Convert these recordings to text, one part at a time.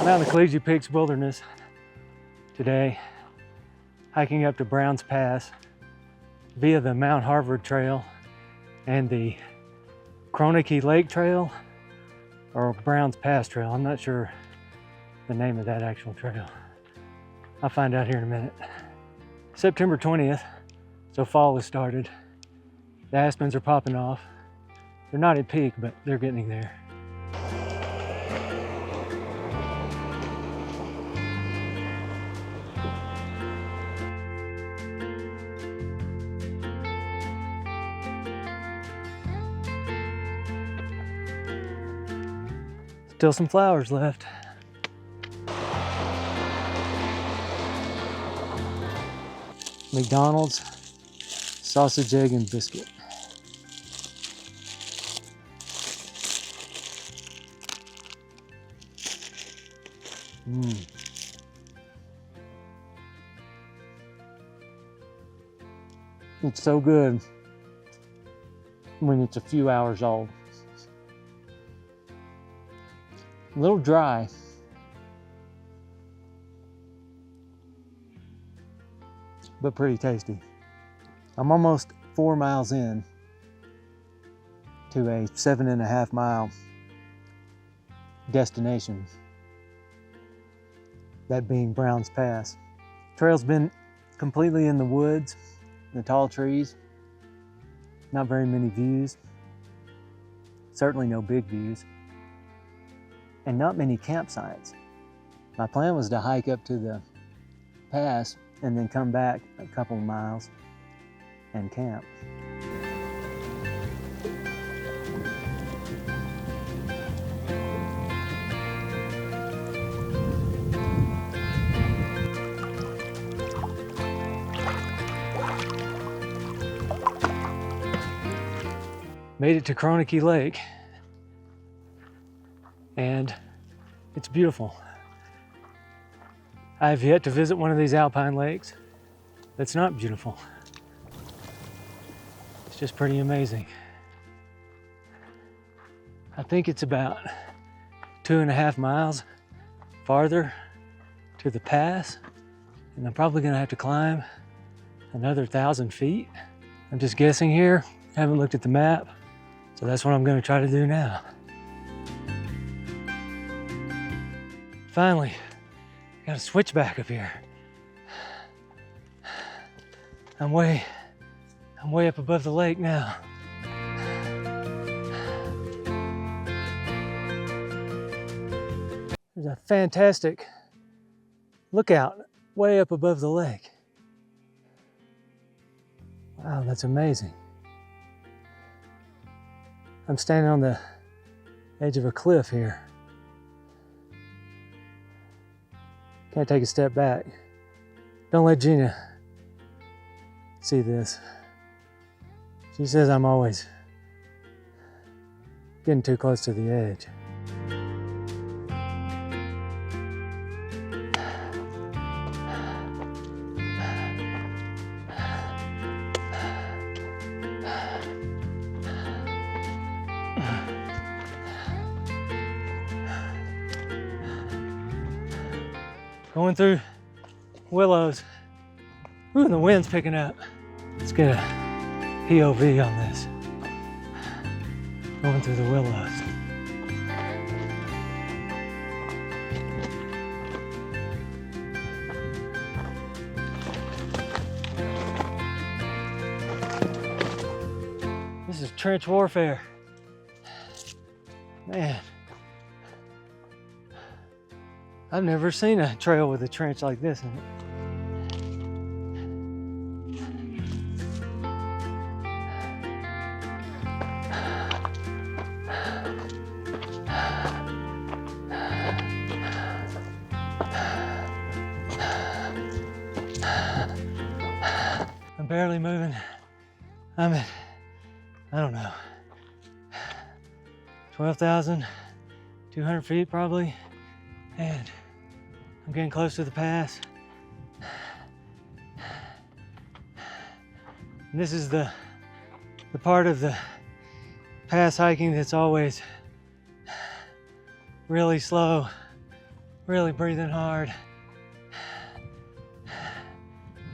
I'm out in the Collegiate Peaks Wilderness today, hiking up to Browns Pass via the Mount Harvard Trail and the Kroenke Lake Trail, or Browns Pass Trail. I'm not sure the name of that actual trail. I'll find out here in a minute. September 20th, so fall has started. The aspens are popping off. They're not at peak, but they're getting there. Still some flowers left. McDonald's sausage, egg, and biscuit. It's so good when it's a few hours old. A little dry. But pretty tasty. I'm almost 4 miles in to a 7.5 mile destination, that being Browns Pass. Trail's been completely in the woods, the tall trees, not very many views, certainly no big views, and not many campsites. My plan was to hike up to the pass and then come back a couple of miles and camp. Made it to Kroenke Lake, and it's beautiful. I have yet to visit one of these alpine lakes that's not beautiful. It's just pretty amazing. I think it's about 2.5 miles farther to the pass, and I'm probably gonna have to climb another 1,000 feet. I'm just guessing here, I haven't looked at the map, so that's what I'm gonna try to do now. Finally, got a switchback up here. I'm way up above the lake now. There's a fantastic lookout way up above the lake. Wow, that's amazing. I'm standing on the edge of a cliff here. Can't take a step back. Don't let Gina see this. She says I'm always getting too close to the edge. Going through willows. Ooh, and the wind's picking up. Let's get a POV on this. Going through the willows. This is trench warfare. Man. I've never seen a trail with a trench like this in it. I'm barely moving. I'm at, I don't know, 12,200 feet probably, and I'm getting close to the pass. And this is the part of the pass hiking that's always really slow Really breathing hard.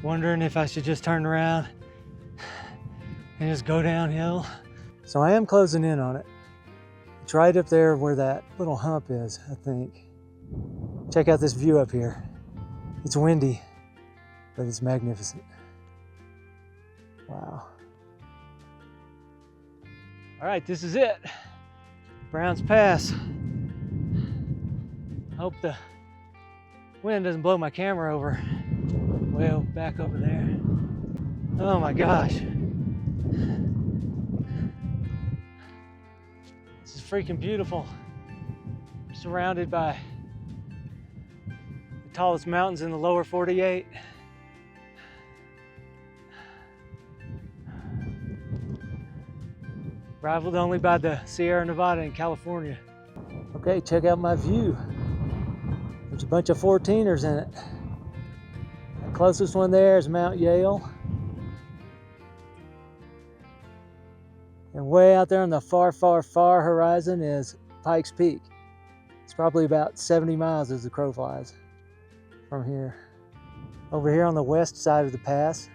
Wondering if I should just turn around and just go downhill. So I am closing in on it. It's right up there where that little hump is, I think. Check out this view up here. It's windy, but it's magnificent. Wow. All right, this is it. Browns Pass. Hope the wind doesn't blow my camera over. Well, back over there. Oh my gosh. This is freaking beautiful. Surrounded by the tallest mountains in the lower 48. Rivaled only by the Sierra Nevada in California. Okay, check out my view. There's a bunch of 14ers in it. The closest one there is Mount Yale. And way out there on the far, far, far horizon is Pikes Peak. It's probably about 70 miles as the crow flies from here. Over here on the west side of the pass,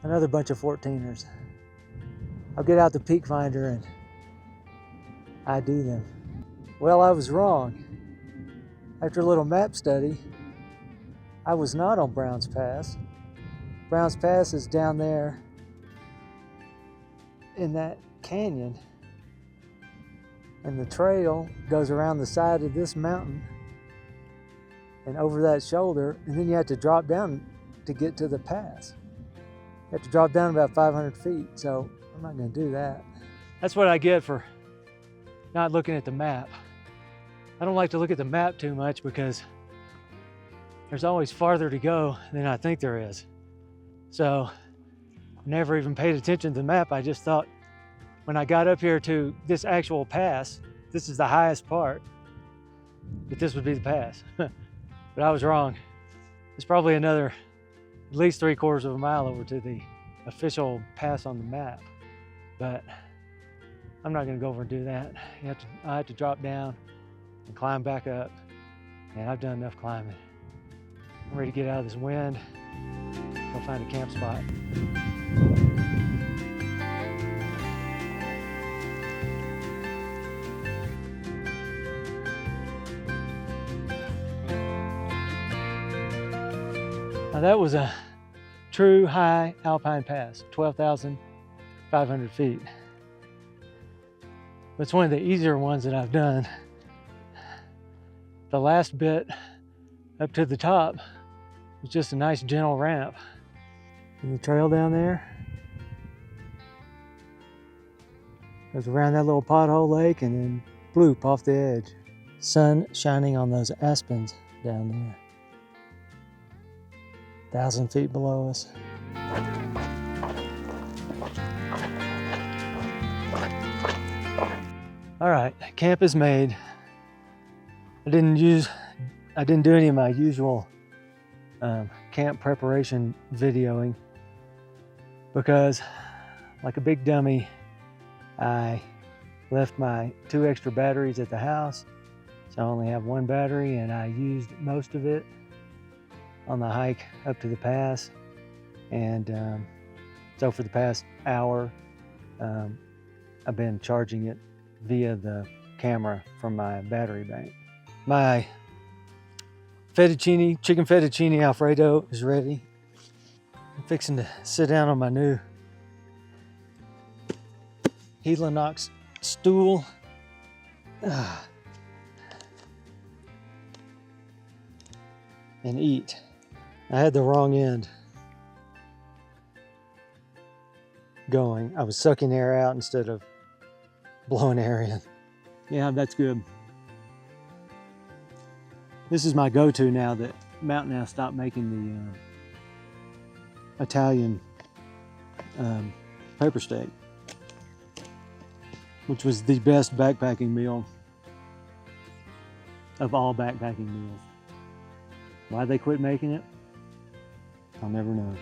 another bunch of 14ers. I'll get out the peak finder and ID them. Well, I was wrong. After a little map study, I was not on Browns Pass. Browns Pass is down there in that canyon, and the trail goes around the side of this mountain and over that shoulder, and then you have to drop down to get to the pass. You have to drop down about 500 feet, so I'm not going to do that. That's what I get for not looking at the map. I don't like to look at the map too much because there's always farther to go than I think there is. So I never even paid attention to the map. I just thought when I got up here to this actual pass, this is the highest part, that this would be the pass. But I was wrong. It's probably another at least 3/4 of a mile over to the official pass on the map. But I'm not gonna go over and do that. I have to drop down and climb back up. And I've done enough climbing. I'm ready to get out of this wind, go find a camp spot. Now that was a true high alpine pass, 12,500 feet. It's one of the easier ones that I've done. The last bit up to the top was just a nice gentle ramp. And the trail down there goes around that little pothole lake and then bloop off the edge. Sun shining on those aspens down there. 1,000 feet below us. All right, camp is made. I didn't do any of my usual camp preparation videoing because, like a big dummy, I left my 2 extra batteries at the house. So I only have 1 battery, and I used most of it on the hike up to the pass. And so for the past hour, I've been charging it via the camera from my battery bank. My chicken fettuccine Alfredo is ready. I'm fixing to sit down on my new Helinox stool. And eat. I had the wrong end going. I was sucking air out instead of blowing air in. Yeah, that's good. This is my go-to now that Mountain House stopped making the Italian pepper steak, which was the best backpacking meal of all backpacking meals. Why they quit making it, I'll never know.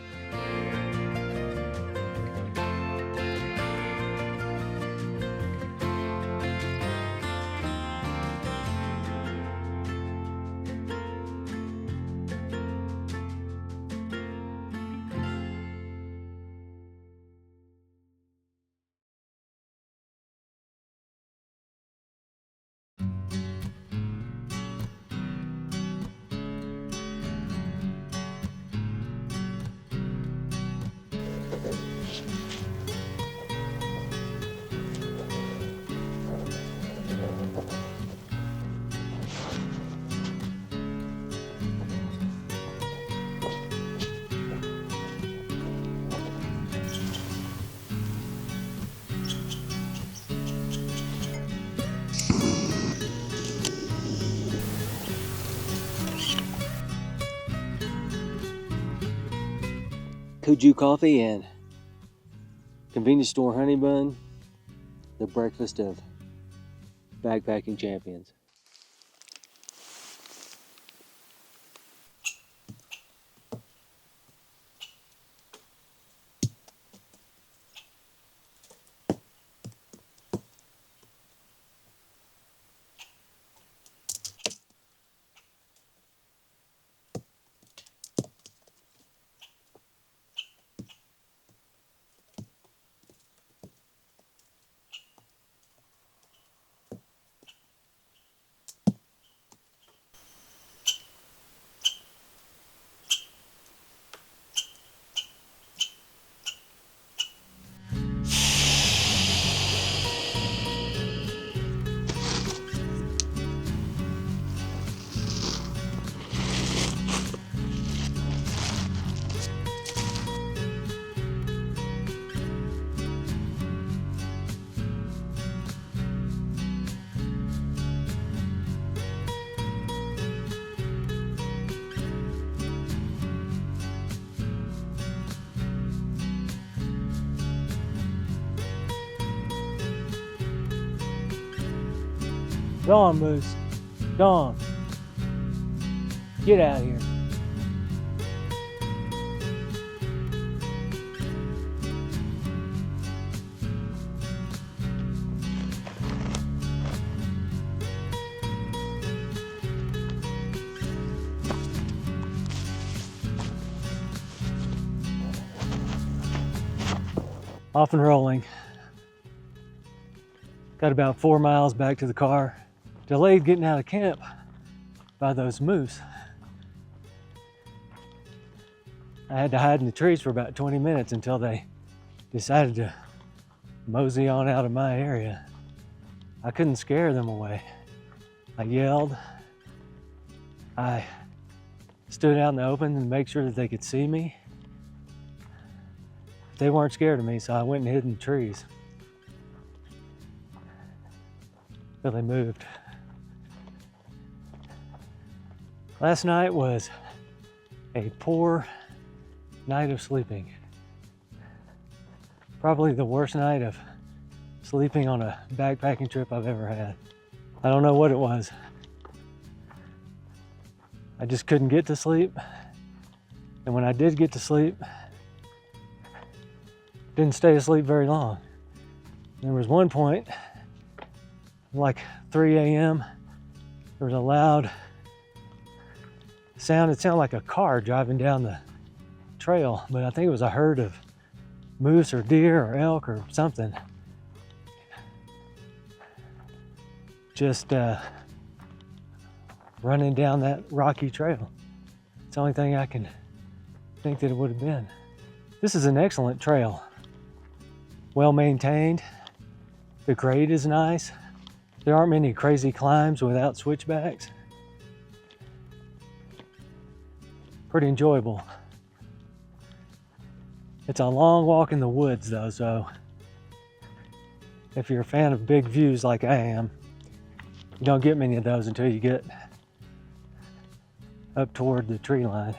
Kuju coffee and convenience store honey bun, the breakfast of backpacking champions. Dawn, Moose. Dawn. Get out of here. Off and rolling. Got about 4 miles back to the car. Delayed getting out of camp by those moose. I had to hide in the trees for about 20 minutes until they decided to mosey on out of my area. I couldn't scare them away. I yelled. I stood out in the open to make sure that they could see me. They weren't scared of me, so I went and hid in the trees. But they moved. Last night was a poor night of sleeping. Probably the worst night of sleeping on a backpacking trip I've ever had. I don't know what it was. I just couldn't get to sleep. And when I did get to sleep, didn't stay asleep very long. There was one point, like 3 a.m., there was a loud sound. It sounded like a car driving down the trail, but I think it was a herd of moose or deer or elk or something. Just running down that rocky trail. It's the only thing I can think that it would have been. This is an excellent trail. Well maintained. The grade is nice. There aren't many crazy climbs without switchbacks. Pretty enjoyable. It's a long walk in the woods though, so if you're a fan of big views like I am, you don't get many of those until you get up toward the tree line.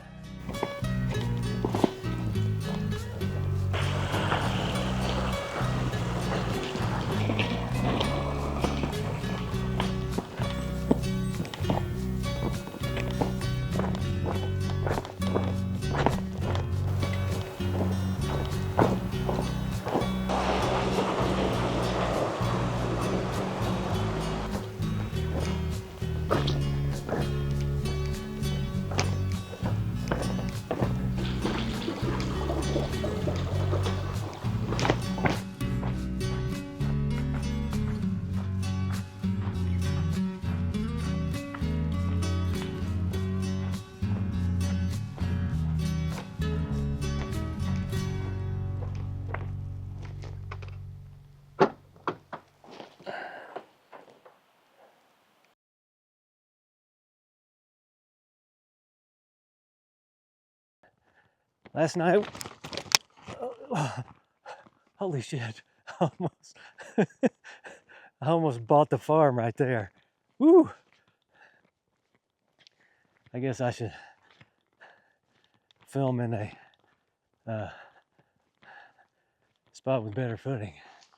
Last night, holy shit, I almost bought the farm right there. Woo! I guess I should film in a spot with better footing.